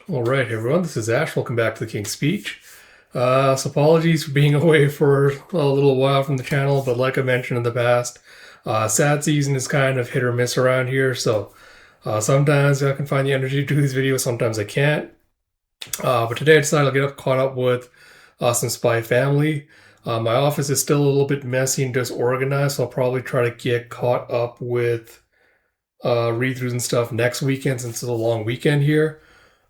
All right, everyone, this is Ash. Welcome back to the King's Speech. So apologies for being away for a little while from the channel, but like I mentioned in the past, sad season is kind of hit or miss around here. So sometimes I can find the energy to do these videos, sometimes I can't. But today I decided I'll get caught up with some Spy Family. My office is still a little bit messy and disorganized, so I'll probably try to get caught up with read-throughs and stuff next weekend since it's a long weekend here.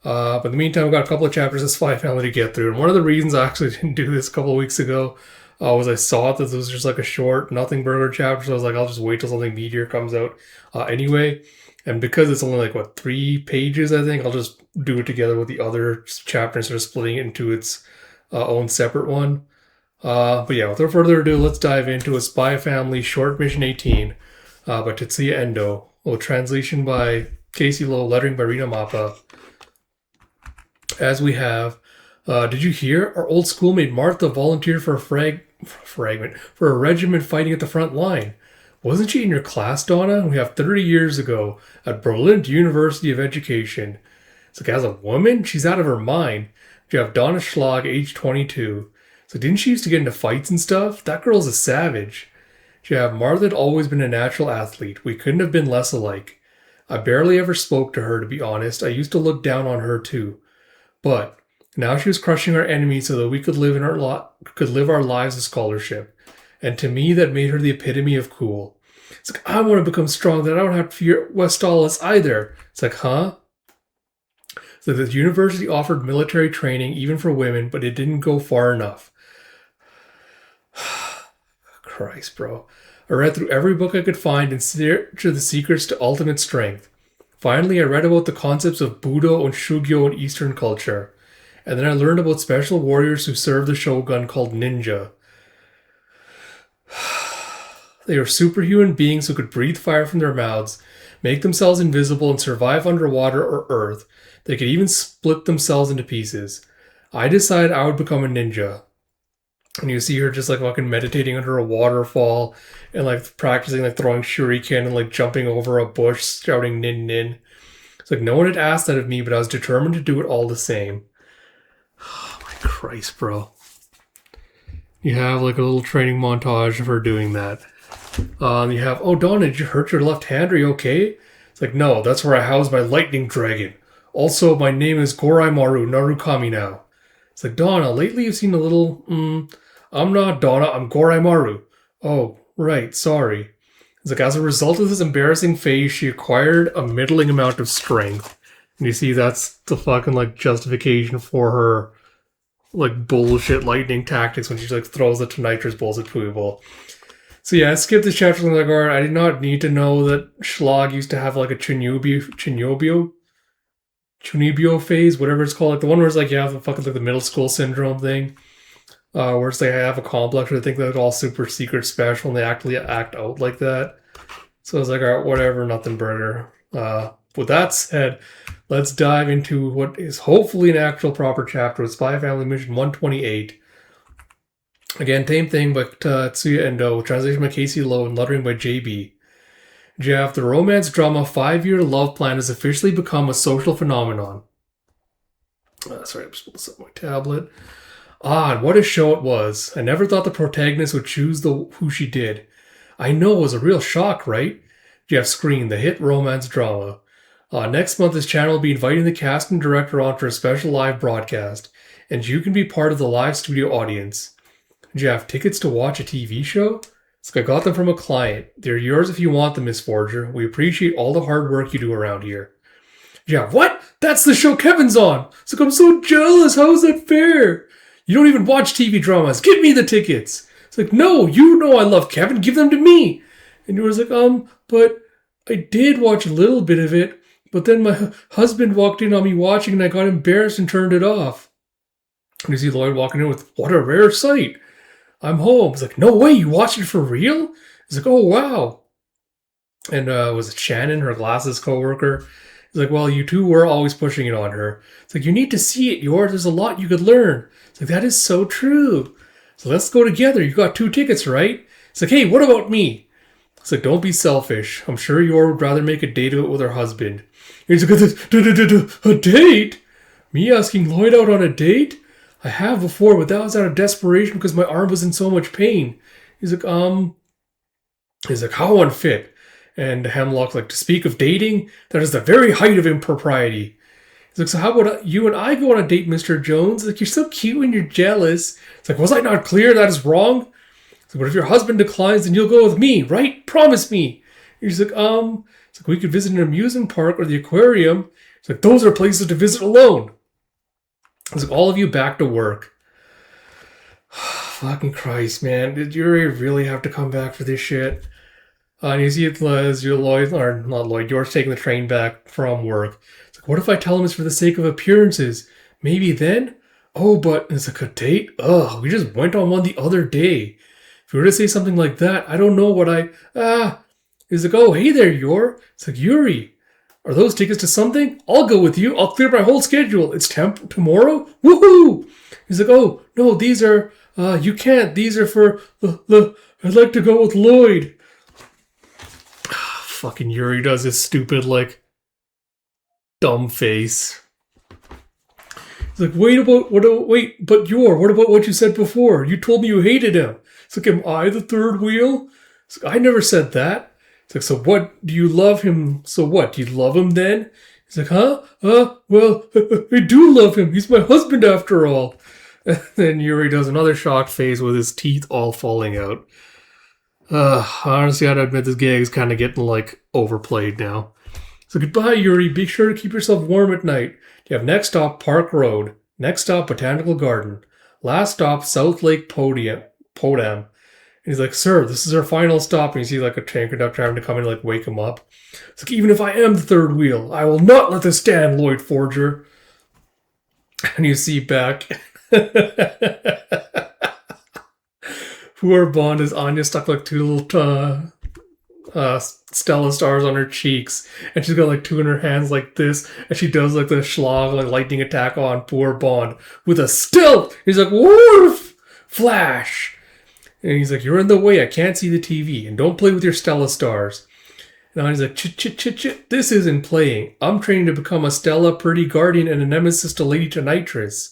But in the meantime, I've got a couple of chapters of Spy Family to get through. And one of the reasons I actually didn't do this a couple of weeks ago was I saw that this was just like a short, nothing burger chapter. So I was like, I'll just wait till something meatier comes out anyway. And because it's only like, 3 pages, I think, I'll just do it together with the other chapter instead of splitting it into its own separate one. But yeah, without further ado, let's dive into a Spy Family Short Mission 18 by Tetsuya Endo. Well, translation by Casey Lowe, lettering by Rina Mappa. As we have, did you hear? Our old schoolmate Martha volunteered for a regiment fighting at the front line. Wasn't she in your class, Donna? We have 30 years ago at Berlin University of Education. It's like, as a woman, she's out of her mind. You have Donna Schlag, age 22. So didn't she used to get into fights and stuff? That girl's a savage. You have Martha had always been a natural athlete. We couldn't have been less alike. I barely ever spoke to her, to be honest. I used to look down on her too. But now she was crushing our enemies so that we could live our lives of scholarship. And to me, that made her the epitome of cool. It's like, I want to become strong, that I don't have to fear Westalis either. It's like, huh? So the university offered military training even for women, but it didn't go far enough. Christ, bro. I read through every book I could find in search of the secrets to ultimate strength. Finally, I read about the concepts of Budo and Shugyo in Eastern culture. And then I learned about special warriors who serve the shogun called ninja. They are superhuman beings who could breathe fire from their mouths, make themselves invisible, and survive underwater or earth. They could even split themselves into pieces. I decided I would become a ninja. And you see her just like fucking meditating under a waterfall and like practicing like throwing shuriken and like jumping over a bush shouting nin nin. It's like no one had asked that of me, but I was determined to do it all the same. Oh my Christ, bro. You have like a little training montage of her doing that. You have, oh Donna, did you hurt your left hand? Are you okay? It's like, no, that's where I house my lightning dragon. Also, my name is Goraimaru Narukami now. It's like, Donna, lately you've seen a little, I'm not Donna, I'm Goraimaru. Oh, right, sorry. It's like, as a result of this embarrassing phase, she acquired a middling amount of strength. And you see that's the fucking, like, justification for her, like, bullshit lightning tactics when she, like, throws the nitrous balls at Pueblo. So yeah, I skipped this chapter and like, alright, I did not need to know that Schlag used to have, like, a Chunibyo phase, whatever it's called. Like, the one where it's like, you have the fucking, like, the middle school syndrome thing. Where it's like I have a complex where they think they're all super secret special and they actually act out like that. So I was like, all right, whatever, nothing burger. With that said, let's dive into what is hopefully an actual proper chapter with Spy Family Mission 128. Again, same thing, but Tetsuya Endo, translation by Casey Lowe, and lettering by JB. Jeff, the romance drama 5-Year Love Plan has officially become a social phenomenon. Sorry, I'm just pulling this up on my tablet. Ah, and what a show it was. I never thought the protagonist would choose who she did. I know, it was a real shock, right? Jeff Screen, the hit romance drama. Next month, this channel will be inviting the cast and director onto a special live broadcast, and you can be part of the live studio audience. Jeff, tickets to watch a TV show? It's like I got them from a client. They're yours if you want them, Miss Forger. We appreciate all the hard work you do around here. Jeff, what? That's the show Kevin's on! It's like, I'm so jealous. How is that fair? You don't even watch TV dramas. Give me the tickets. It's like, no, you know I love Kevin. Give them to me. And you was like, but I did watch a little bit of it. But then my husband walked in on me watching and I got embarrassed and turned it off. And you see Lloyd walking in with, what a rare sight. I'm home. It's like, no way, you watched it for real? It's like, oh, wow. And was it Shannon, her glasses coworker? He's like, well, you two were always pushing it on her. It's like, you need to see it, yours. There's a lot you could learn. It's like, that is so true. So let's go together. You got 2 tickets, right? It's like, hey, what about me? It's like, don't be selfish. I'm sure Yor would rather make a date of it with her husband. He's like, a date? Me asking Lloyd out on a date? I have before, but that was out of desperation because my arm was in so much pain. He's like, He's like, how unfit? And Hemlock's like, to speak of dating, that is the very height of impropriety. He's like, so how about you and I go on a date, Mr. Jones? Like, you're so cute when you're jealous. It's like, was I not clear that is wrong? So, but if your husband declines, then you'll go with me, right? Promise me. He's like, it's like, we could visit an amusement park or the aquarium. It's like, those are places to visit alone. It's like, all of you back to work. Fucking Christ, man. Did Yuri really have to come back for this shit? And you see it as Lloyd, or not Lloyd, George taking the train back from work. It's like, what if I tell him it's for the sake of appearances? Maybe then? Oh, but it's like a date? Ugh, we just went on one the other day. If you were to say something like that, I don't know what He's like, oh, hey there, Yor. It's like, Yuri, are those tickets to something? I'll go with you. I'll clear my whole schedule. It's tomorrow? Woohoo! He's like, oh, no, these are, you can't. These are for I'd like to go with Lloyd. Fucking Yuri does his stupid, like, dumb face. He's like, but Yor, what about what you said before? You told me you hated him. It's like, am I the third wheel? It's like, I never said that. It's like, so what? Do you love him? So what? Do you love him then? He's like, huh? Well, I do love him. He's my husband after all. And then Yuri does another shocked face with his teeth all falling out. Honestly, I gotta admit this gag is kind of getting, like, overplayed now. So goodbye, Yuri. Be sure to keep yourself warm at night. You have next stop, Park Road. Next stop, Botanical Garden. Last stop, South Lake Podam. And he's like, sir, this is our final stop. And you see, like, a train conductor having to come in and, like, wake him up. It's like, even if I am the third wheel, I will not let this stand, Lloyd Forger. And you see back... Poor Bond is Anya stuck like two little Stella stars on her cheeks, and she's got like two in her hands like this, and she does like the schlag, like lightning attack on poor Bond with a stealth. He's like, woof, flash, and he's like, you're in the way. I can't see the TV, and don't play with your Stella stars. And Anya's like, chit, this isn't playing. I'm training to become a Stella, pretty guardian, and a nemesis to Lady Tonitrus.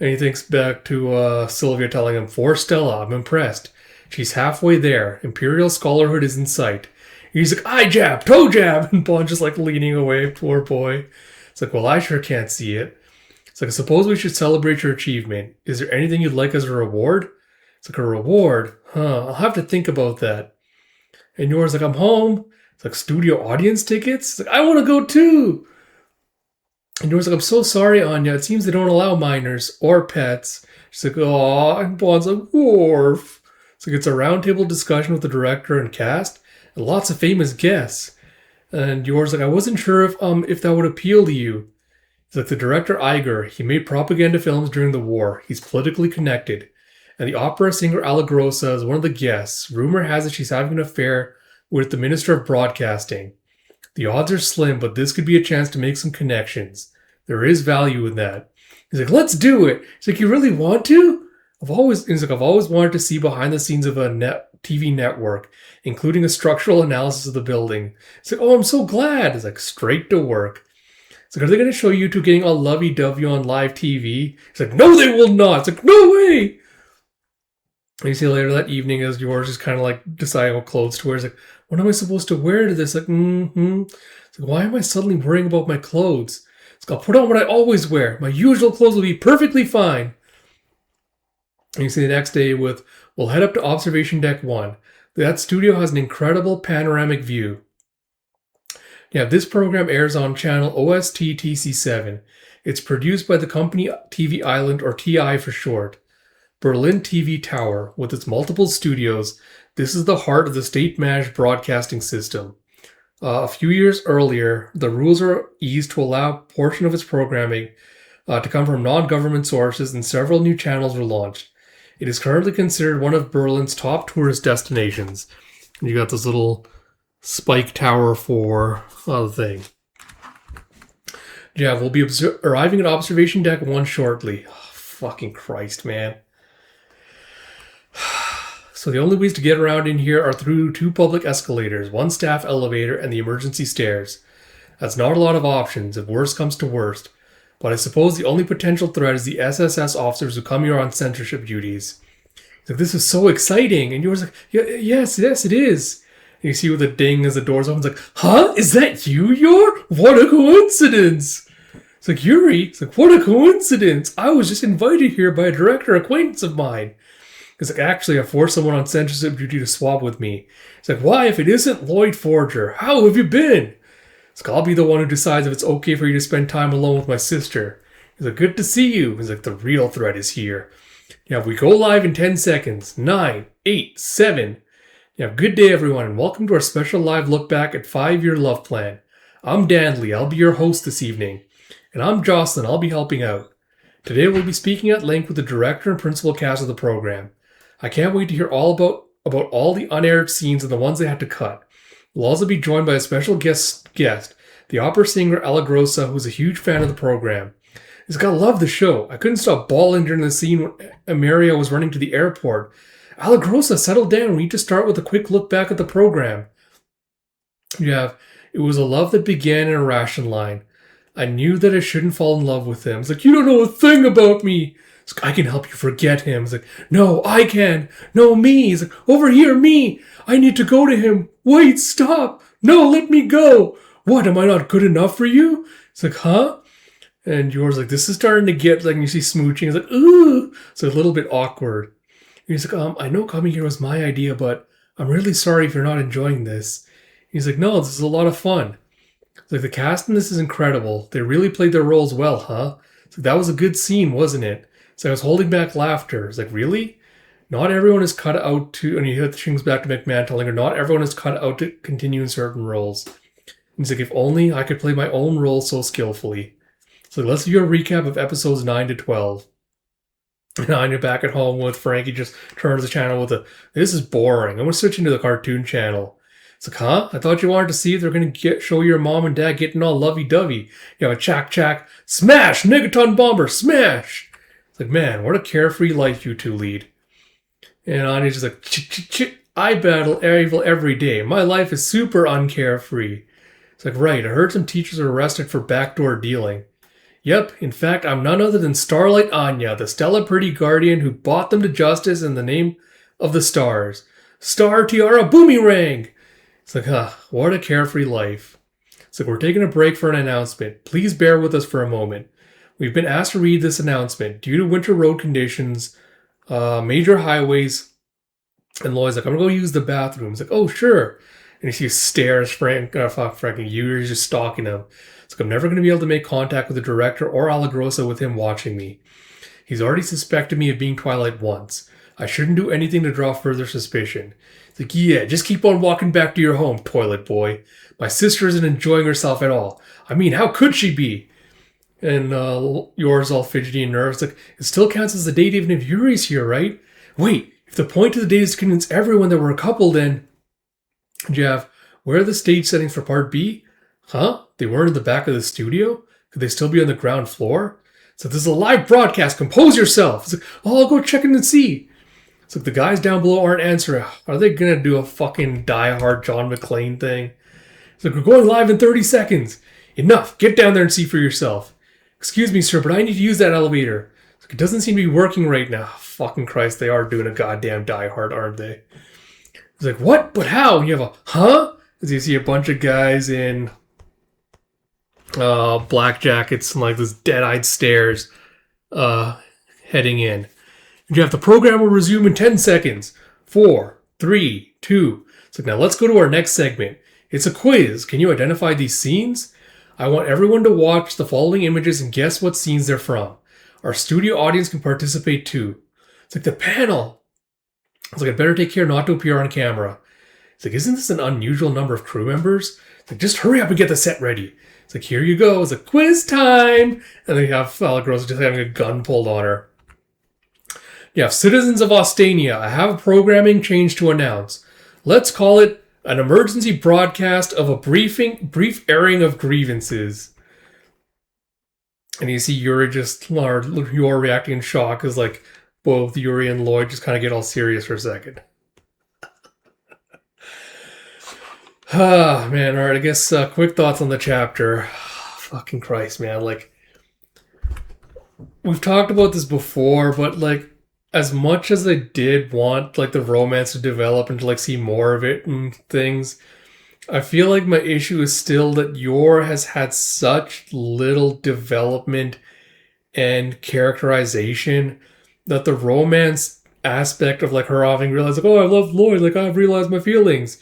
And he thinks back to Sylvia telling him, for Stella, I'm impressed. She's halfway there. Imperial scholarhood is in sight. He's like, eye jab, toe jab. And Bond's just like leaning away, poor boy. It's like, well, I sure can't see it. It's like, I suppose we should celebrate your achievement. Is there anything you'd like as a reward? It's like, a reward? Huh, I'll have to think about that. And Yor's like, I'm home. It's like, studio audience tickets? It's like, I want to go too. And Yor's like, I'm so sorry, Anya. It seems they don't allow minors or pets. She's like, aw. And Bond's like, Worf. It's like, it's a roundtable discussion with the director and cast and lots of famous guests. And Yor's like, I wasn't sure if that would appeal to you. It's like, the director Iger, he made propaganda films during the war. He's politically connected. And the opera singer Allegrosa is one of the guests. Rumor has it she's having an affair with the Minister of Broadcasting. The odds are slim, but this could be a chance to make some connections. There is value in that. He's like, let's do it. He's like, you really want to? I've always wanted to see behind the scenes of a TV network, including a structural analysis of the building. It's like, oh, I'm so glad. It's like, straight to work. It's like, are they going to show you two getting all lovey-dovey on live TV? It's like, no, they will not. It's like, no way. And you see later that evening as George is kind of like deciding what clothes to wear. He's like, what am I supposed to wear to this? Like, It's like, why am I suddenly worrying about my clothes? It's like, I'll put on what I always wear. My usual clothes will be perfectly fine. And you see the next day we'll head up to Observation Deck 1. That studio has an incredible panoramic view. Yeah, this program airs on channel OST TC7. It's produced by the company TV Island, or TI for short. Berlin TV Tower, with its multiple studios, this is the heart of the state-managed broadcasting system. A few years earlier, the rules are eased to allow a portion of its programming to come from non-government sources, and several new channels were launched. It is currently considered one of Berlin's top tourist destinations. You got this little spike tower for the thing. Yeah, we'll be arriving at Observation Deck 1 shortly. Oh, fucking Christ, man. So the only ways to get around in here are through two public escalators, one staff elevator, and the emergency stairs. That's not a lot of options if worst comes to worst. but I suppose the only potential threat is the SSS officers who come here on censorship duties. He's like, this is so exciting. And Yor's like, yes, it is. And you see with a ding as the doors open, it's like, huh? Is that you, Yor? What a coincidence. It's like, Yuri, it's like, what a coincidence. I was just invited here by a director acquaintance of mine. It's like, actually, I forced someone on censorship duty to swap with me. It's like, why, if it isn't Lloyd Forger? How have you been? It's like, I'll be the one who decides if it's okay for you to spend time alone with my sister. He's like, good to see you. He's like, the real threat is here. Yeah, we go live in 10 seconds. 9, 8, 7. Yeah, good day, everyone, and welcome to our special live look back at 5-Year Love Plan. I'm Danley. I'll be your host this evening. And I'm Jocelyn. I'll be helping out. Today we'll be speaking at length with the director and principal cast of the program. I can't wait to hear all about all the unaired scenes and the ones they had to cut. We'll also be joined by a special guest, the opera singer Alla Grossa, who's a huge fan of the program. He's gotta love the show. I couldn't stop bawling during the scene when Maria was running to the airport. Alla Grossa, settle down. We need to start with a quick look back at the program. Yeah, it was a love that began in a ration line. I knew that I shouldn't fall in love with him. It's like, you don't know a thing about me. It's like, I can help you forget him. It's like, no, I can. No, me. He's like, over here, me. I need to go to him. Wait, stop. No, let me go. What, am I not good enough for you? It's like, huh? And Yor's like, this is starting to get, like, you see smooching. It's like, ooh. It's a little bit awkward. He's like, I know coming here was my idea, but I'm really sorry if you're not enjoying this. He's like, no, this is a lot of fun. It's like, the cast in this is incredible. They really played their roles well, huh? It's like, that was a good scene, wasn't it? So I was holding back laughter. It's like, really? Not everyone is cut out to, and you hear the things back to McMahon telling her, not everyone is cut out to continue in certain roles. And he's like, if only I could play my own role so skillfully. So let's do a recap of episodes 9 to 12. Now you're back at home with Frankie just turns the channel with this is boring. I'm going to switch into the cartoon channel. It's like, huh? I thought you wanted to see if they're going to show your mom and dad getting all lovey-dovey. You have a chack, smash, Megaton Bomber, smash. It's like, man, what a carefree life you two lead. And Anya's just like, I battle evil every day. My life is super uncarefree. It's like, right, I heard some teachers are arrested for backdoor dealing. Yep, in fact, I'm none other than Starlight Anya, the Stella Pretty Guardian who brought them to justice in the name of the stars. Star Tiara Boomerang! It's like, what a carefree life. It's like, we're taking a break for an announcement. Please bear with us for a moment. We've been asked to read this announcement. Due to winter road conditions, major highways, and Lloyd's like, I'm gonna go use the bathroom. It's like, oh, sure. And you see stares, Frankie, you're just stalking him. It's like, I'm never going to be able to make contact with the director or Alla Grossa with him watching me. He's already suspected me of being Twilight once. I shouldn't do anything to draw further suspicion. It's like, yeah, just keep on walking back to your home, toilet boy. My sister isn't enjoying herself at all. I mean, how could she be? And Yor's all fidgety and nervous. Like, it still counts as a date even if Yuri's here, right? Wait, if the point of the date is to convince everyone that we're a couple, then... Jeff, where are the stage settings for part B? Huh? They weren't in the back of the studio? Could they still be on the ground floor? So this is a live broadcast. Compose yourself. It's like, oh, I'll go check in and see. It's like, the guys down below aren't answering. Are they going to do a fucking Die Hard John McClane thing? It's like, we're going live in 30 seconds. Enough. Get down there and see for yourself. Excuse me, sir, but I need to use that elevator. It's like, it doesn't seem to be working right now. Fucking Christ, they are doing a goddamn Die Hard, aren't they? It's like, what? But how? And you have a, huh? As you see a bunch of guys in black jackets and like this dead-eyed stares heading in. And you have the program will resume in 10 seconds. 4, 3, 2. So now let's go to our next segment. It's a quiz. Can you identify these scenes? I want everyone to watch the following images and guess what scenes they're from. Our studio audience can participate too. It's like the panel. It's like, I better take care not to appear on camera. It's like, isn't this an unusual number of crew members? It's like, just hurry up and get the set ready. It's like, here you go. It's like, quiz time. And then you have Alla Grossa just having a gun pulled on her. You have citizens of Ostania. I have a programming change to announce. Let's call it an emergency broadcast of a brief airing of grievances. And you see Yuri you're reacting in shock as like both Yuri and Lloyd just kind of get all serious for a second. Man, alright, I guess quick thoughts on the chapter. Fucking Christ, man. Like, we've talked about this before, but like as much as I did want like the romance to develop and to like see more of it and things, I feel like my issue is still that Yor has had such little development and characterization that the romance aspect of like her having realized like, oh, I love Lloyd, like I've realized my feelings,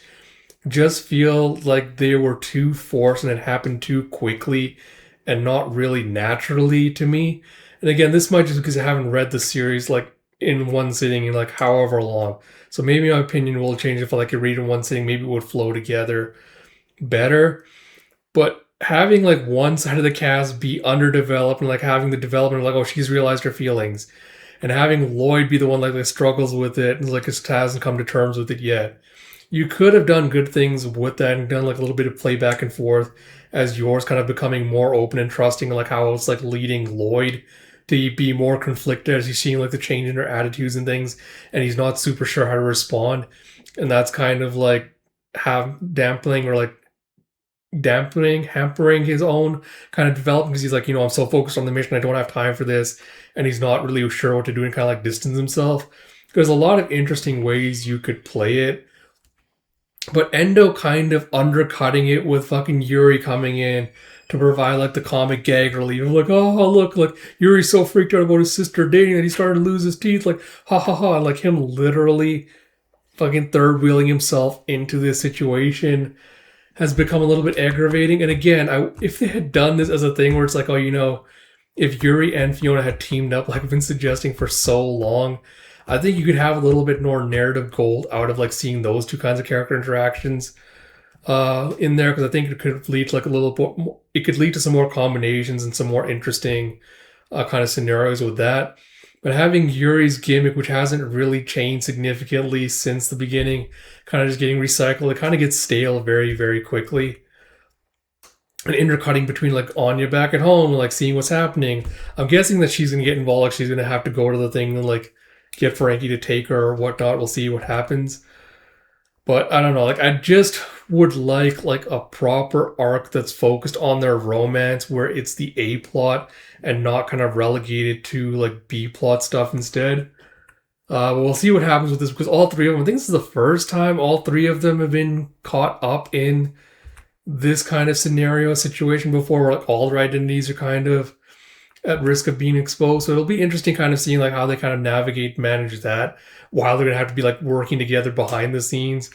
just feel like they were too forced and it happened too quickly and not really naturally to me. And again, this might just because I haven't read the series like in one sitting in like however long. So maybe my opinion will change if I like read in one sitting. Maybe it would flow together better. But having like one side of the cast be underdeveloped and like having the development of like, oh, she's realized her feelings, and having Lloyd be the one like that struggles with it and like just hasn't come to terms with it yet. You could have done good things with that and done like a little bit of play back and forth as Yor's kind of becoming more open and trusting, like how it's like leading Lloyd to be more conflicted as he's seeing like the change in her attitudes and things, and he's not super sure how to respond, and that's kind of like have dampening, hampering his own kind of development because he's like, I'm so focused on the mission, I don't have time for this, and he's not really sure what to do and kind of like distance himself. There's a lot of interesting ways you could play it, but Endo kind of undercutting it with fucking Yuri coming in to provide like the comic gag relief of like, oh look, like Yuri's so freaked out about his sister dating that he started to lose his teeth, like ha ha ha, and like him literally fucking third wheeling himself into this situation has become a little bit aggravating. And again, if they had done this as a thing where it's like, oh, if Yuri and Fiona had teamed up, like I've been suggesting for so long, I think you could have a little bit more narrative gold out of like seeing those two kinds of character interactions in there, because I think it could lead to like a little bit more, it could lead to some more combinations and some more interesting kind of scenarios with that. But having Yuri's gimmick, which hasn't really changed significantly since the beginning, kind of just getting recycled, it kind of gets stale very, very quickly. And intercutting between like Anya back at home and like seeing what's happening. I'm guessing that she's going to get involved. Like she's going to have to go to the thing and like get Frankie to take her or whatnot. We'll see what happens. But I don't know. Like I just would like a proper arc that's focused on their romance where it's the A plot and not kind of relegated to like B plot stuff instead. But we'll see what happens with this because all three of them, I think this is the first time all three of them have been caught up in this kind of scenario situation before where like all their identities are kind of at risk of being exposed. So it'll be interesting kind of seeing like how they kind of manage that while they're going to have to be like working together behind the scenes.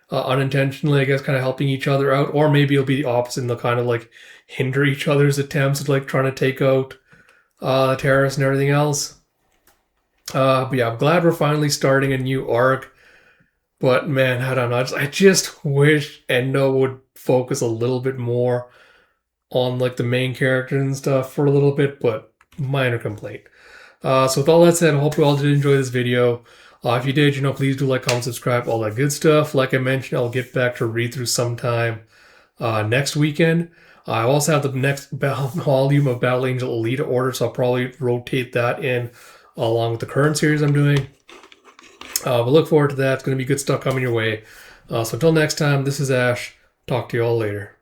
Unintentionally, I guess, kind of helping each other out, or maybe it'll be the opposite and they'll kind of like hinder each other's attempts at like trying to take out the terrorists and everything else. But yeah, I'm glad we're finally starting a new arc. But man, I don't know. I just wish Endo would focus a little bit more on like the main characters and stuff for a little bit, but minor complaint. So with all that said, I hope you all did enjoy this video. If you did, please do like, comment, subscribe, all that good stuff. Like I mentioned, I'll get back to read through sometime next weekend. I also have the next volume of Battle Angel Elite order, so I'll probably rotate that in along with the current series I'm doing. But look forward to that. It's going to be good stuff coming your way. So until next time, this is Ash. Talk to you all later.